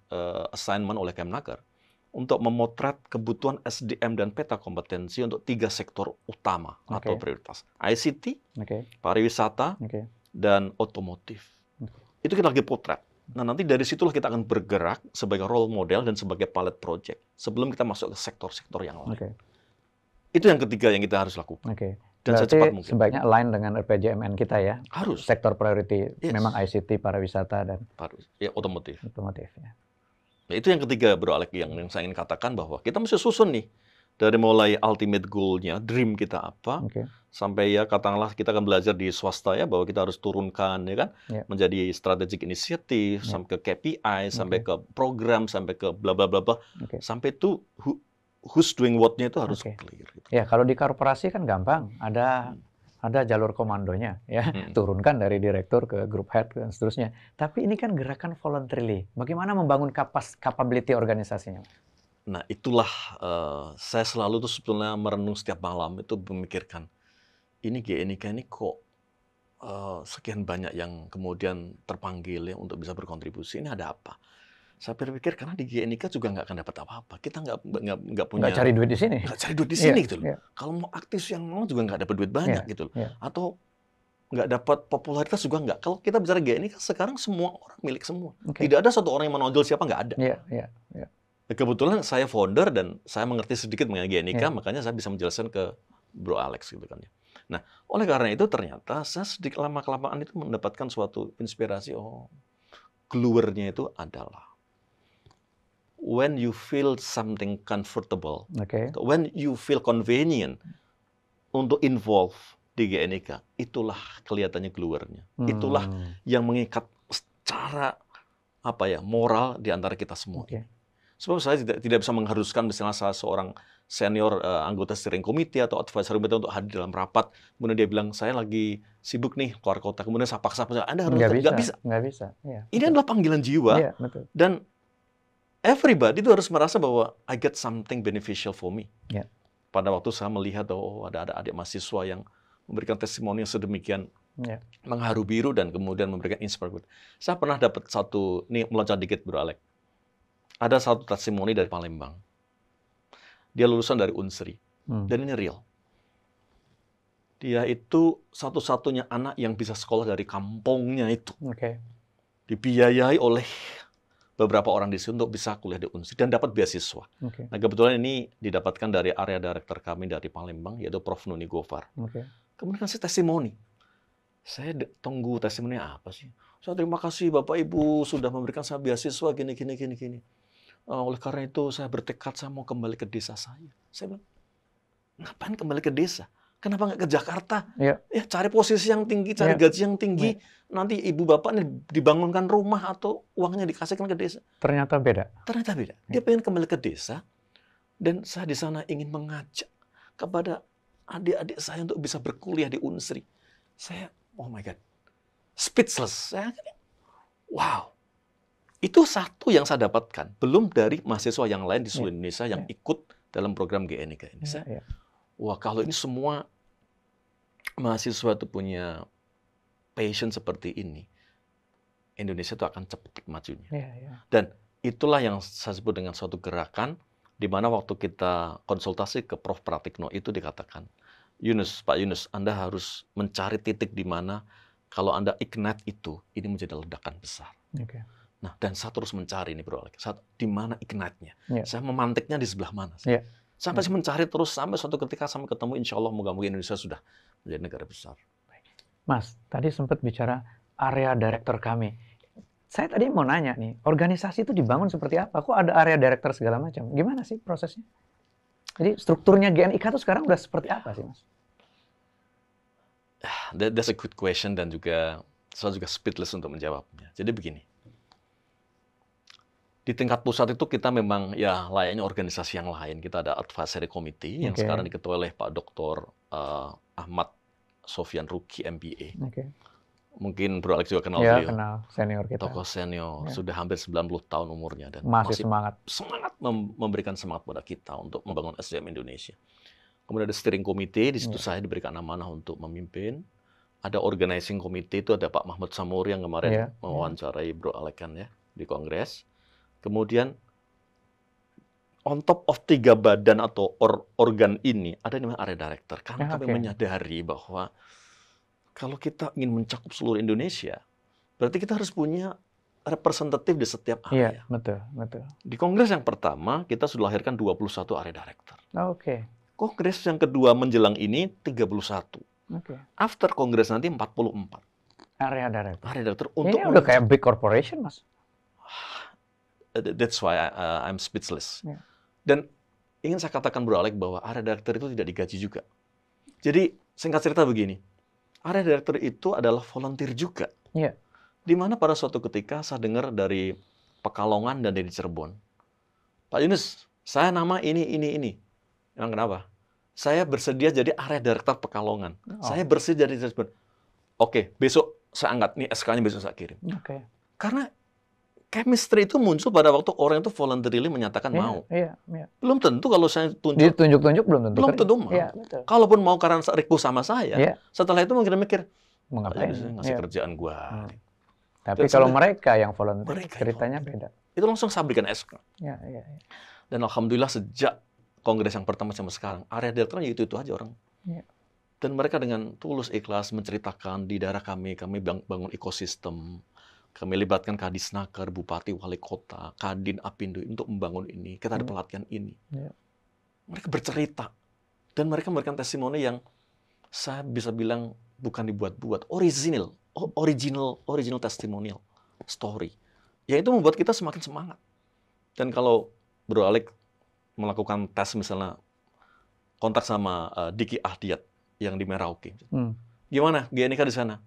Speaker 1: assignment oleh Kemnaker untuk memotret kebutuhan SDM dan peta kompetensi untuk 3 sektor utama atau prioritas. ICT, pariwisata, dan otomotif. Itu kita lagi potret. Nah, nanti dari situlah kita akan bergerak sebagai role model dan sebagai pilot project sebelum kita masuk ke sektor-sektor yang lain. Itu yang ketiga yang kita harus lakukan. Dan
Speaker 2: berarti
Speaker 1: secepat mungkin.
Speaker 2: Sebaiknya align dengan RPJMN kita ya.
Speaker 1: Harus.
Speaker 2: Sektor priority memang ICT, pariwisata, dan
Speaker 1: otomotif.
Speaker 2: Ya.
Speaker 1: Nah, itu yang ketiga, Bro Alek, yang saya ingin katakan bahwa kita mesti susun nih. Dari mulai ultimate goal-nya, dream kita apa, sampai ya katakanlah kita akan belajar di swasta ya, bahwa kita harus turunkan ya kan, menjadi strategic initiative, sampai ke KPI, sampai ke program, sampai ke bla bla bla bla, sampai itu who's doing what-nya itu harus clear. Gitu.
Speaker 2: Ya, kalau di korporasi kan gampang, ada jalur komandonya ya, turunkan dari direktur ke group head dan seterusnya. Tapi ini kan gerakan voluntarily. Bagaimana membangun capability organisasinya?
Speaker 1: Nah, itulah saya selalu tuh sebetulnya merenung setiap malam itu memikirkan ini GNIK ini kok sekian banyak yang kemudian terpanggil ya untuk bisa berkontribusi. Ini ada apa? Saya pikir karena di GNIK juga nggak akan dapat apa-apa. Kita nggak punya.
Speaker 2: Nggak cari duit di sini.
Speaker 1: Nggak cari duit di sini gitu loh. Kalau mau aktif yang mau juga nggak dapat duit banyak gitu loh. Atau nggak dapat popularitas juga nggak. Kalau kita bicara GNIK sekarang semua orang milik semua. Tidak ada satu orang yang menonjol siapa, nggak ada. Kebetulan saya founder dan saya mengerti sedikit mengenai GNIK, makanya saya bisa menjelaskan ke Bro Alex gitu kan ya. Nah, oleh karena itu ternyata saya sedikit lama-kelamaan itu mendapatkan suatu inspirasi. Gluernya itu adalah when you feel something comfortable, when you feel convenient untuk involve di GNIK, itulah kelihatannya gluernya. Itulah yang mengikat secara moral di antara kita semua. Sebab saya tidak bisa mengharuskan misalnya saya seorang senior anggota steering committee atau advisory committee untuk hadir dalam rapat, kemudian dia bilang saya lagi sibuk nih keluar kota, kemudian saya paksa Anda harus nggak bisa.
Speaker 2: Nggak bisa.
Speaker 1: Ini adalah panggilan jiwa dan everybody itu harus merasa bahwa I get something beneficial for me.
Speaker 2: Ya.
Speaker 1: Pada waktu saya melihat bahwa ada adik mahasiswa yang memberikan testimoni yang sedemikian mengharu biru dan kemudian memberikan inspirasi. Saya pernah dapat satu, ini meloncat dikit Bro Alex. Ada satu testimoni dari Palembang. Dia lulusan dari Unsri. Dan ini real. Dia itu satu-satunya anak yang bisa sekolah dari kampungnya itu. Dibiayai oleh beberapa orang di sini untuk bisa kuliah di Unsri dan dapat beasiswa. Nah, kebetulan ini didapatkan dari area director kami dari Palembang, yaitu Prof. Nuni Gofar. Kemudian kasih testimoni. Saya tunggu testimoni apa sih? Saya terima kasih Bapak Ibu sudah memberikan saya beasiswa gini. Oleh karena itu saya bertekad saya mau kembali ke desa saya. Saya bilang, ngapain kembali ke desa? Kenapa nggak ke Jakarta? Ya, cari posisi yang tinggi, cari gaji yang tinggi. Nanti ibu bapak nih dibangunkan rumah atau uangnya dikasihkan ke desa.
Speaker 2: Ternyata beda.
Speaker 1: Dia pengen kembali ke desa. Dan saya di sana ingin mengajak kepada adik-adik saya untuk bisa berkuliah di Unsri. Saya, oh my God, speechless. Wow. Itu satu yang saya dapatkan. Belum dari mahasiswa yang lain di seluruh Indonesia yang ikut dalam program GNIK ini. Wah, kalau ini semua mahasiswa itu punya passion seperti ini, Indonesia itu akan cepat majunya. Dan itulah yang saya sebut dengan suatu gerakan, di mana waktu kita konsultasi ke Prof. Pratikno itu dikatakan, Pak Yunus, Anda harus mencari titik di mana kalau Anda ignite itu, ini menjadi ledakan besar. Nah, dan saya terus mencari ini Bro Alex, di mana ignite-nya. Saya memantiknya di sebelah mana. Sampai saya mencari terus, sampai suatu ketika sampai ketemu, insya Allah moga-moga Indonesia sudah menjadi negara besar.
Speaker 2: Mas, tadi sempat bicara area director kami. Saya tadi mau nanya nih, organisasi itu dibangun seperti apa? Kok ada area director segala macam? Gimana sih prosesnya? Jadi strukturnya GNIK itu sekarang udah seperti apa sih, Mas?
Speaker 1: That's a good question dan juga saya juga speechless untuk menjawabnya. Jadi begini. Di tingkat pusat itu kita memang ya layaknya organisasi yang lain. Kita ada advisory committee yang sekarang diketuai oleh Pak Dr. Ahmad Sofyan Ruki MBA. Mungkin Bro Alex juga kenal beliau.
Speaker 2: Kenal, senior kita.
Speaker 1: Tokoh senior, sudah hampir 90 tahun umurnya dan
Speaker 2: masih
Speaker 1: semangat memberikan semangat pada kita untuk membangun SDM Indonesia. Kemudian ada steering committee, di situ saya diberikan amanah untuk memimpin. Ada organizing committee, itu ada Pak Mahmud Samuri yang kemarin mewawancarai Bro Alex kan ya di Kongres. Kemudian, on top of 3 badan atau organ ini, ada yang namanya area director. Karena kami menyadari bahwa kalau kita ingin mencakup seluruh Indonesia, berarti kita harus punya representatif di setiap area.
Speaker 2: Betul.
Speaker 1: Di Kongres yang pertama, kita sudah lahirkan 21 area director. Kongres yang kedua menjelang ini, 31. After Kongres nanti 44.
Speaker 2: Area director.
Speaker 1: Untuk
Speaker 2: ini udah kayak big corporation, Mas.
Speaker 1: That's why I'm speechless. Dan ingin saya katakan Bro Alex bahwa area director itu tidak digaji juga. Jadi singkat cerita begini, area director itu adalah volunteer juga. Di mana pada suatu ketika saya dengar dari Pekalongan dan dari Cirebon, Pak Yunus, saya nama ini. Yang kenapa? Saya bersedia jadi area director Pekalongan. Saya bersedia jadi Cirebon. Oke, besok saya angkat nih SK-nya besok saya kirim. Karena chemistry itu muncul pada waktu orang itu voluntarily menyatakan mau. Belum tentu kalau saya
Speaker 2: ditunjuk-tunjuk belum tentu
Speaker 1: mau. Kalaupun mau karena request sama saya, setelah itu mungkin mikir,
Speaker 2: ngapain
Speaker 1: ngasih kerjaan gua.
Speaker 2: Tapi kalau mereka yang volunteer, ceritanya beda.
Speaker 1: Itu langsung saya berikan SK. Dan alhamdulillah sejak kongres yang pertama sampai sekarang, area directornya itu aja orang. Dan mereka dengan tulus ikhlas menceritakan di daerah kami bangun ekosistem. Kami libatkan Kadisnaker, Bupati, Wali Kota, Kadin, Apindo untuk membangun ini. Kita ada pelatihan ini. Mereka bercerita. Dan mereka memberikan testimoni yang saya bisa bilang bukan dibuat-buat. Original testimonial story. Ya itu membuat kita semakin semangat. Dan kalau Bro Alex melakukan tes misalnya kontak sama Diki Ahdiat yang di Merauke. Gimana GNIK di sana?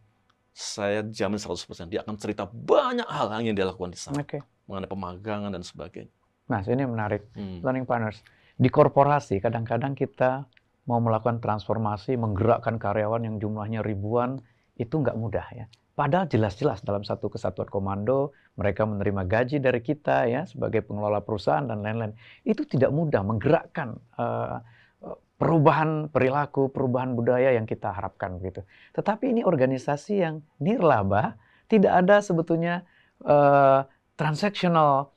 Speaker 1: Saya jamin 100% dia akan cerita banyak hal yang dia lakukan di sana. Mengenai pemagangan dan sebagainya.
Speaker 2: Mas, ini menarik. Learning Partners. Di korporasi, kadang-kadang kita mau melakukan transformasi, menggerakkan karyawan yang jumlahnya ribuan, itu nggak mudah ya. Padahal jelas-jelas dalam satu kesatuan komando, mereka menerima gaji dari kita ya sebagai pengelola perusahaan dan lain-lain. Itu tidak mudah menggerakkan perubahan perilaku, perubahan budaya yang kita harapkan gitu. Tetapi ini organisasi yang nirlaba, tidak ada sebetulnya transactional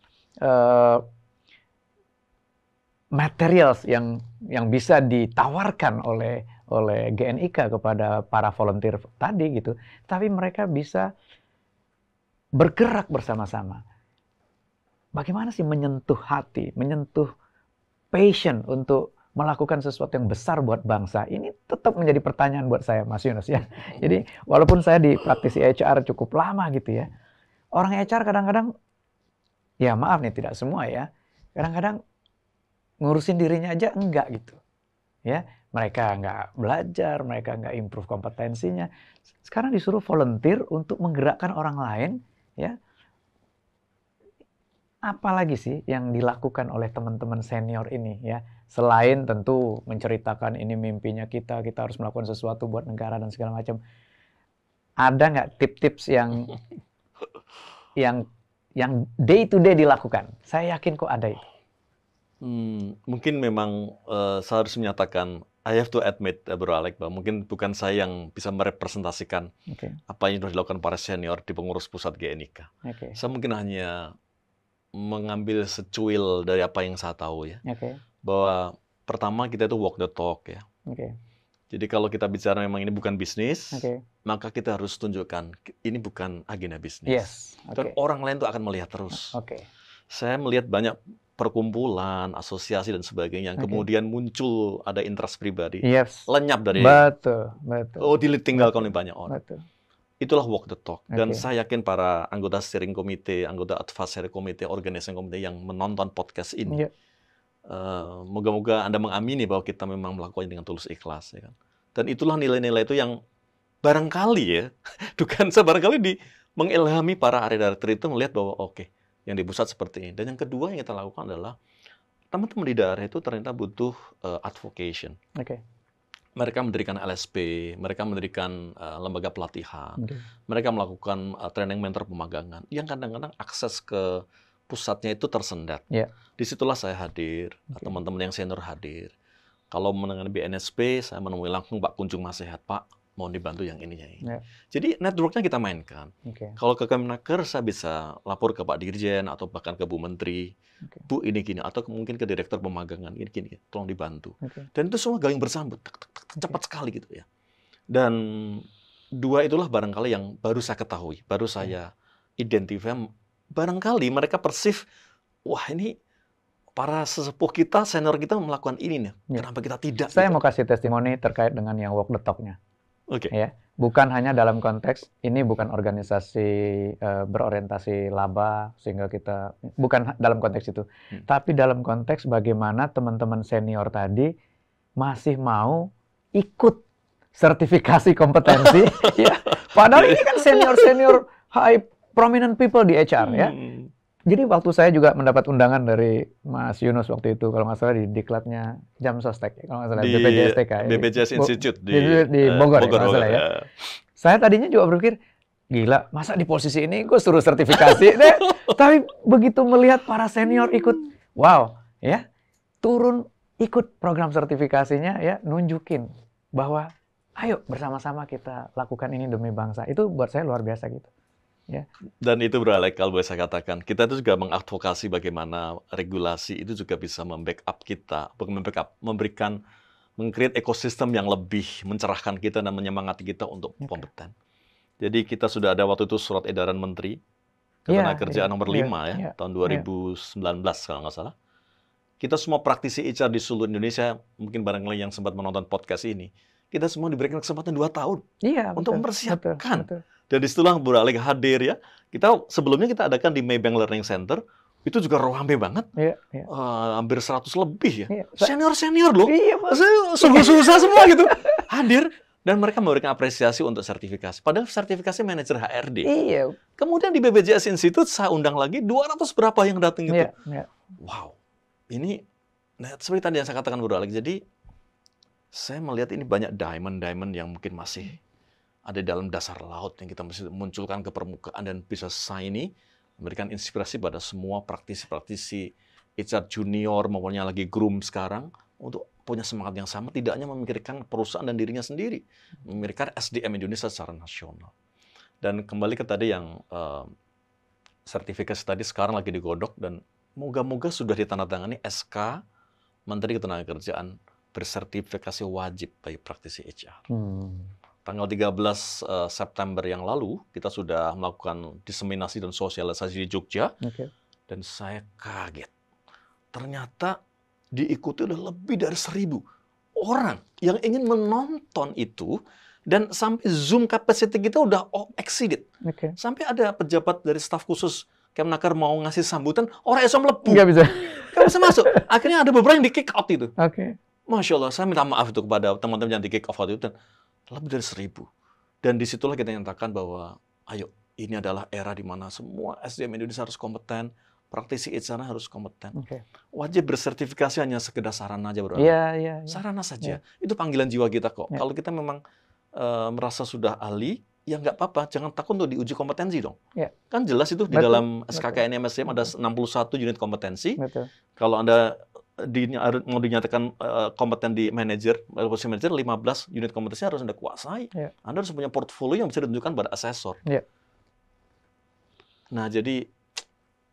Speaker 2: materials yang bisa ditawarkan oleh GNIK kepada para volunteer tadi gitu, tapi mereka bisa bergerak bersama-sama. Bagaimana sih menyentuh hati, menyentuh passion untuk melakukan sesuatu yang besar buat bangsa? Ini tetap menjadi pertanyaan buat saya, Mas Yunus ya. Jadi walaupun saya di praktisi HR cukup lama gitu ya, orang HR kadang-kadang, ya maaf nih tidak semua ya, kadang-kadang ngurusin dirinya aja enggak gitu. Ya, mereka nggak belajar, mereka nggak improve kompetensinya. Sekarang disuruh volunteer untuk menggerakkan orang lain, ya. Apalagi sih yang dilakukan oleh teman-teman senior ini, ya? Selain tentu menceritakan ini mimpinya kita harus melakukan sesuatu buat negara dan segala macam. Ada nggak tips-tips yang day to day dilakukan? Saya yakin kok ada itu.
Speaker 1: Mungkin memang saya harus menyatakan, I have to admit, Bro Alex, bahwa mungkin bukan saya yang bisa merepresentasikan apa yang sudah dilakukan para senior di pengurus pusat GNIK. Saya mungkin hanya mengambil secuil dari apa yang saya tahu ya. Bahwa pertama kita itu walk the talk ya. Jadi kalau kita bicara memang ini bukan bisnis, maka kita harus tunjukkan ini bukan agenda bisnis. Dan orang lain tuh akan melihat terus. Saya melihat banyak perkumpulan, asosiasi dan sebagainya yang kemudian muncul ada interest pribadi, lenyap dari ditinggalkan oleh banyak orang. Itulah walk the talk. Dan saya yakin para anggota steering committee, anggota advisory committee, organizing committee yang menonton podcast ini, moga-moga Anda mengamini bahwa kita memang melakukannya dengan tulus ikhlas. Ya kan? Dan itulah nilai-nilai itu yang barangkali ya, barangkali mengilhami para area director itu melihat bahwa yang di pusat seperti ini. Dan yang kedua yang kita lakukan adalah teman-teman di daerah itu ternyata butuh advocation. Mereka mendirikan LSP, mereka mendirikan lembaga pelatihan, mereka melakukan training mentor pemagangan, yang kadang-kadang akses ke pusatnya itu tersendat. Disitulah saya hadir, teman-teman yang senior hadir. Kalau menangani BNSP, saya menemui langsung Pak Kunjung Masehat, Pak, mohon dibantu yang ini. Jadi networknya kita mainkan. Kalau ke Kemenaker, saya bisa lapor ke Pak Dirjen atau bahkan ke Bu Menteri. Bu ini gini, atau mungkin ke Direktur Pemagangan, gini, tolong dibantu. Dan itu semua gayung bersambut, cepat sekali gitu ya. Dan dua itulah barangkali yang baru saya ketahui, baru saya identify. Barangkali mereka persif, wah ini para sesepuh kita, senior kita melakukan ini nih. Kenapa kita tidak?
Speaker 2: Saya mau kasih testimoni terkait dengan yang walk the talk-nya. Ya, bukan hanya dalam konteks ini bukan organisasi berorientasi laba sehingga kita bukan dalam konteks itu, tapi dalam konteks bagaimana teman-teman senior tadi masih mau ikut sertifikasi kompetensi. Ya, padahal ini kan senior high prominent people di HR ya. Jadi waktu saya juga mendapat undangan dari Mas Yunus waktu itu, kalau nggak salah di diklatnya Jam Sostek, kalau nggak salah BPJSTK.
Speaker 1: BPJS Institute
Speaker 2: di Bogor, ya, kalau nggak salah ya. Saya tadinya juga berpikir, gila, masa di posisi ini gue suruh sertifikasi? Tapi begitu melihat para senior ikut, wow, ya, turun ikut program sertifikasinya, ya, nunjukin bahwa ayo bersama-sama kita lakukan ini demi bangsa. Itu buat saya luar biasa gitu. Ya.
Speaker 1: Dan itu Bro Alex, kalau boleh saya katakan, kita itu juga mengadvokasi bagaimana regulasi itu juga bisa membackup kita, memberikan, meng-create ekosistem yang lebih mencerahkan kita dan menyemangati kita untuk kompeten. Jadi kita sudah ada waktu itu surat edaran Menteri Ketenagakerjaan nomor 5 tahun 2019 kalau nggak salah. Kita semua praktisi HR di seluruh Indonesia, mungkin barangkali yang sempat menonton podcast ini, kita semua diberikan kesempatan 2 tahun untuk mempersiapkan. Dan disitulah Bro Alex hadir ya. Sebelumnya kita adakan di Maybank Learning Center, itu juga ramai banget. Hampir 100 lebih ya. Senior-senior loh. Sungguh susah semua gitu. Hadir. Dan mereka memberikan apresiasi untuk sertifikasi. Padahal sertifikasi manajer HRD. Kemudian di BPJS Institute saya undang lagi 200 berapa yang datang gitu. Wow. Ini seperti tadi yang saya katakan Bro Alex. Jadi saya melihat ini banyak diamond yang mungkin masih ada di dalam dasar laut yang kita mesti munculkan ke permukaan dan bisa shiny, memberikan inspirasi pada semua praktisi-praktisi HR junior maupun yang lagi groom sekarang untuk punya semangat yang sama, tidak hanya memikirkan perusahaan dan dirinya sendiri, memikirkan SDM Indonesia secara nasional. Dan kembali ke tadi yang sertifikasi tadi sekarang lagi digodok dan moga-moga sudah ditandatangani SK Menteri Ketenagakerjaan bersertifikasi wajib bagi praktisi HR. Tanggal 13 September yang lalu, kita sudah melakukan diseminasi dan sosialisasi di Jogja, dan saya kaget. Ternyata diikuti oleh lebih dari 1.000 orang yang ingin menonton itu, dan sampai Zoom capacity kita udah exceeded. Sampai ada pejabat dari staf khusus Kemnaker mau ngasih sambutan, orang Islam melebu.
Speaker 2: Nggak bisa.
Speaker 1: Nggak bisa masuk. Akhirnya ada beberapa yang di kick out itu. Masya Allah, saya minta maaf itu kepada teman-teman yang di kick off itu, dan lebih dari 1.000. Dan disitulah kita nyatakan bahwa, ayo, ini adalah era di mana semua SDM Indonesia harus kompeten, praktisi HR harus kompeten. Wajib bersertifikasi hanya sekedar sarana aja, bro. Sarana saja. Itu panggilan jiwa kita kok. Kalau kita memang merasa sudah ahli, ya nggak apa-apa. Jangan takut untuk diuji kompetensi dong. Kan jelas itu di dalam SKKN MSDM ada 61 unit kompetensi. Kalau Anda mau dinyatakan kompeten di posisi manajer, 15 unit kompetensi harus Anda kuasai. Anda harus punya portfolio yang bisa ditunjukkan pada asesor. Nah, jadi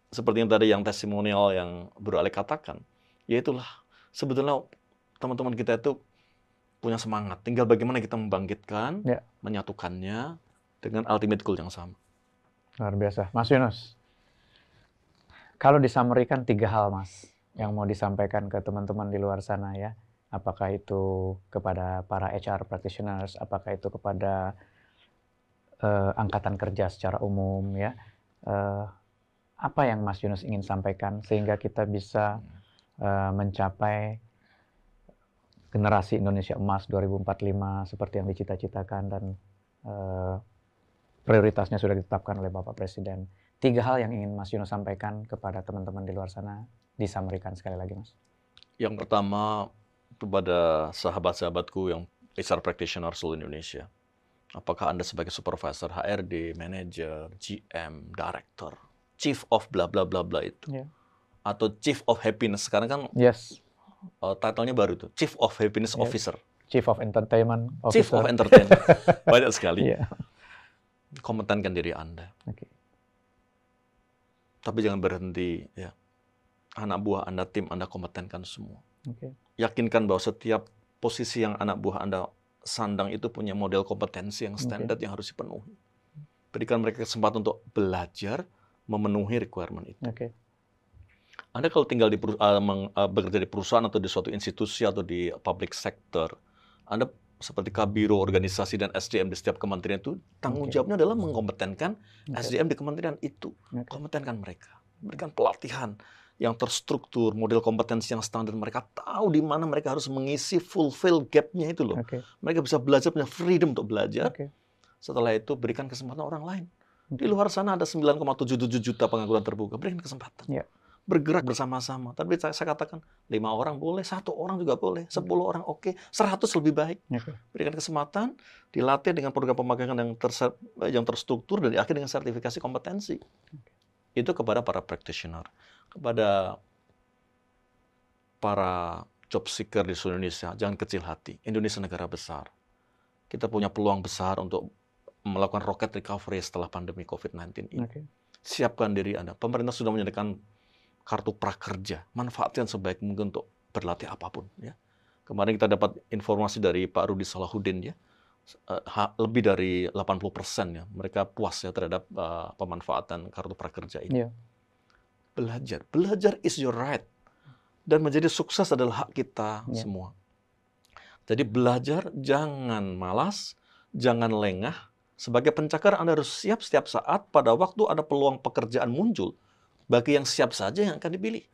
Speaker 1: seperti yang tadi yang testimonial yang Bro Alek katakan, ya itulah sebetulnya teman-teman kita itu punya semangat. Tinggal bagaimana kita membangkitkan, menyatukannya dengan ultimate goal yang sama.
Speaker 2: Luar biasa. Mas Yunus, kalau disamerikan 3 hal, Mas, yang mau disampaikan ke teman-teman di luar sana ya, apakah itu kepada para HR practitioners, apakah itu kepada angkatan kerja secara umum ya, apa yang Mas Yunus ingin sampaikan sehingga kita bisa mencapai generasi Indonesia Emas 2045 seperti yang dicita-citakan dan prioritasnya sudah ditetapkan oleh Bapak Presiden. 3 hal yang ingin Mas Yunus sampaikan kepada teman-teman di luar sana, disamerikan sekali lagi, Mas.
Speaker 1: Yang pertama, kepada sahabat-sahabatku yang HR practitioner seluruh Indonesia. Apakah Anda sebagai supervisor, HRD, manager, GM, director, chief of bla bla bla bla itu, atau chief of happiness, sekarang kan title-nya baru tuh, chief of happiness officer,
Speaker 2: chief of entertainment officer,
Speaker 1: chief of entertainment, banyak sekali. Kompetenkan diri Anda. Tapi jangan berhenti, ya. Anak buah Anda, tim Anda kompetenkan semua. Yakinkan bahwa setiap posisi yang anak buah Anda sandang itu punya model kompetensi yang standar yang harus dipenuhi. Berikan mereka kesempatan untuk belajar memenuhi requirement itu. Anda kalau tinggal di bekerja di perusahaan atau di suatu institusi atau di public sector, Anda seperti kabiro, organisasi, dan SDM di setiap kementerian itu, tanggung jawabnya adalah mengkompetenkan SDM di kementerian itu. Kompetenkan mereka. Berikan pelatihan yang terstruktur, model kompetensi yang standar. Mereka tahu di mana mereka harus mengisi fulfill gap-nya itu loh. Mereka bisa belajar, punya freedom untuk belajar. Setelah itu, berikan kesempatan orang lain. Di luar sana ada 9,77 juta pengangguran terbuka. Berikan kesempatan. Bergerak bersama-sama. Tapi saya katakan, 5 orang boleh, 1 orang juga boleh, 10 orang oke, 100 lebih baik. Berikan kesempatan, dilatih dengan program pemagangan yang terstruktur, dan diakhiri dengan sertifikasi kompetensi. Itu kepada para practitioner. Kepada para job seeker di seluruh Indonesia, jangan kecil hati. Indonesia negara besar. Kita punya peluang besar untuk melakukan rocket recovery setelah pandemi COVID-19 ini. Siapkan diri Anda. Pemerintah sudah menyediakan kartu prakerja. Manfaatkan sebaik mungkin untuk berlatih apapun. Ya. Kemarin kita dapat informasi dari Pak Rudi Salahuddin, ya. Lebih dari 80% ya. Mereka puas ya terhadap pemanfaatan kartu prakerja ini. Belajar. Belajar is your right. Dan menjadi sukses adalah hak kita semua. Jadi belajar, jangan malas, jangan lengah. Sebagai pencakar, Anda harus siap setiap saat pada waktu ada peluang pekerjaan muncul. Bagi yang siap saja yang akan dipilih.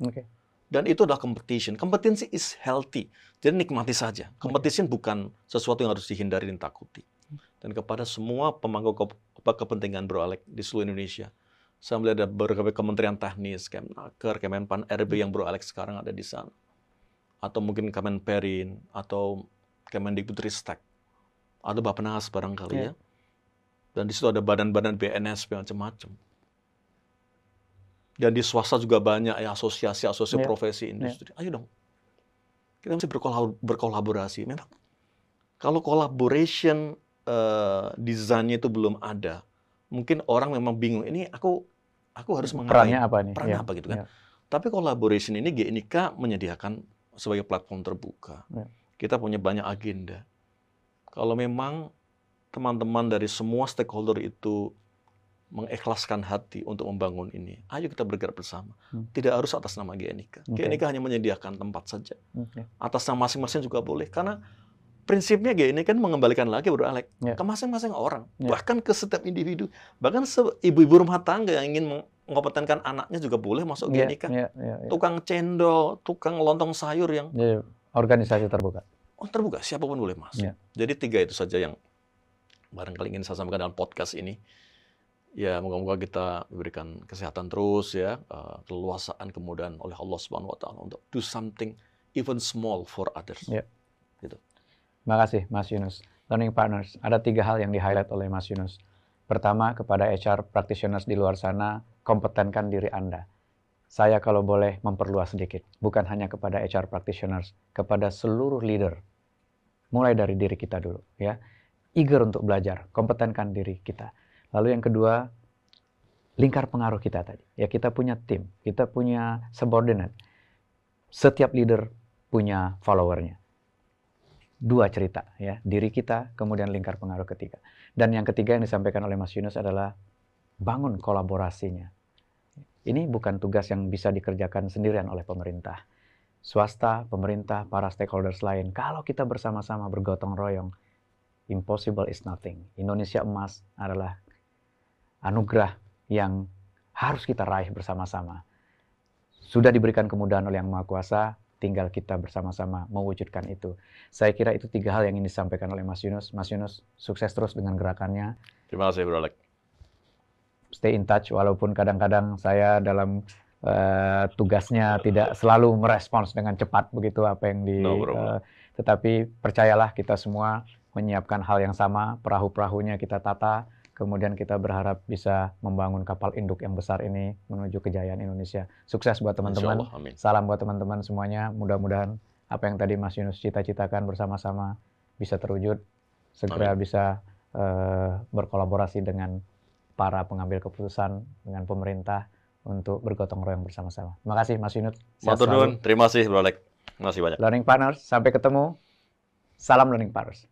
Speaker 1: Dan itu adalah competition. Kompetensi is healthy. Jadi nikmati saja. Competition bukan sesuatu yang harus dihindari dan takuti. Dan kepada semua pemangku kepentingan Bro Alek di seluruh Indonesia, saya melihat ada beberapa kementerian teknis, Kemnaker, Kemenpan RB yang Bro Alek sekarang ada di sana. Atau mungkin Kemenperin, atau Kemendikbudristek, atau Bappenas barangkali ya. Dan di situ ada badan-badan BNSP macam-macam. Dan di swasta juga banyak ya asosiasi-asosiasi
Speaker 2: Ya,
Speaker 1: profesi
Speaker 2: ya,
Speaker 1: industri. Ayo dong, kita mesti berkolaborasi. Memang kalau collaboration desainnya itu belum ada, mungkin orang memang bingung. Ini aku harus
Speaker 2: perannya
Speaker 1: mengapain?
Speaker 2: apa nih?
Speaker 1: Peran
Speaker 2: Ya,
Speaker 1: apa gitu kan?
Speaker 2: ya,
Speaker 1: Tapi collaboration ini GNIK menyediakan sebagai platform terbuka.
Speaker 2: ya.
Speaker 1: Kita punya banyak agenda. Kalau memang teman-teman dari semua stakeholder itu mengikhlaskan hati untuk membangun ini, ayo kita bergerak bersama. Tidak harus atas nama GNIK.
Speaker 2: Oke.
Speaker 1: GNIK hanya menyediakan tempat saja.
Speaker 2: Oke.
Speaker 1: Atas nama masing-masing juga boleh. Karena prinsipnya GNIK kan mengembalikan lagi, Bro Alek,
Speaker 2: Ya.
Speaker 1: ke masing-masing orang.
Speaker 2: Ya.
Speaker 1: Bahkan ke setiap individu. Bahkan ibu-ibu rumah tangga yang ingin mengompetentkan anaknya juga boleh masuk
Speaker 2: Ya,
Speaker 1: GNIK.
Speaker 2: ya, ya, ya.
Speaker 1: Tukang cendol, tukang lontong sayur yang
Speaker 2: Ya, organisasi terbuka.
Speaker 1: terbuka, siapapun boleh masuk.
Speaker 2: Ya.
Speaker 1: Jadi 3 itu saja yang barangkali ingin saya sampaikan dalam podcast ini. Ya, moga-moga kita diberikan kesehatan terus ya, keleluasaan kemudahan oleh Allah Subhanahu wa taala untuk do something even small for others.
Speaker 2: Ya.
Speaker 1: Gitu.
Speaker 2: Terima kasih Mas Yunus. Learning Partners, ada 3 hal yang di-highlight oleh Mas Yunus. Pertama, kepada HR practitioners di luar sana, kompetenkan diri Anda. Saya kalau boleh memperluas sedikit, bukan hanya kepada HR practitioners, kepada seluruh leader. Mulai dari diri kita dulu ya. Eager untuk belajar, kompetenkan diri kita. Lalu yang kedua, lingkar pengaruh kita tadi. Ya, kita punya tim, kita punya subordinate. Setiap leader punya followernya. 2 cerita ya, diri kita, kemudian lingkar pengaruh ketiga. Dan yang ketiga yang disampaikan oleh Mas Yunus adalah bangun kolaborasinya. Ini bukan tugas yang bisa dikerjakan sendirian oleh pemerintah. Swasta, pemerintah, para stakeholders lain. Kalau kita bersama-sama bergotong royong, impossible is nothing. Indonesia emas adalah anugerah yang harus kita raih bersama-sama. Sudah diberikan kemudahan oleh Yang Maha Kuasa, tinggal kita bersama-sama mewujudkan itu. Saya kira itu 3 hal yang ingin disampaikan oleh Mas Yunus. Mas Yunus, sukses terus dengan gerakannya.
Speaker 1: Terima kasih, Bro Alek.
Speaker 2: Stay in touch, walaupun kadang-kadang saya dalam tugasnya tidak selalu merespons dengan cepat begitu apa yang tetapi percayalah kita semua menyiapkan hal yang sama, perahu-perahunya kita tata, kemudian kita berharap bisa membangun kapal induk yang besar ini menuju kejayaan Indonesia. Sukses buat teman-teman. Salam buat teman-teman semuanya. Mudah-mudahan apa yang tadi Mas Yunus cita-citakan bersama-sama bisa terwujud. Segera bisa berkolaborasi dengan para pengambil keputusan, dengan pemerintah untuk bergotong royong bersama-sama. Terima kasih Mas Yunus.
Speaker 1: Matur nuwun. Terima kasih, Bro Alek. Terima kasih banyak.
Speaker 2: Learning Partners, sampai ketemu. Salam Learning Partners.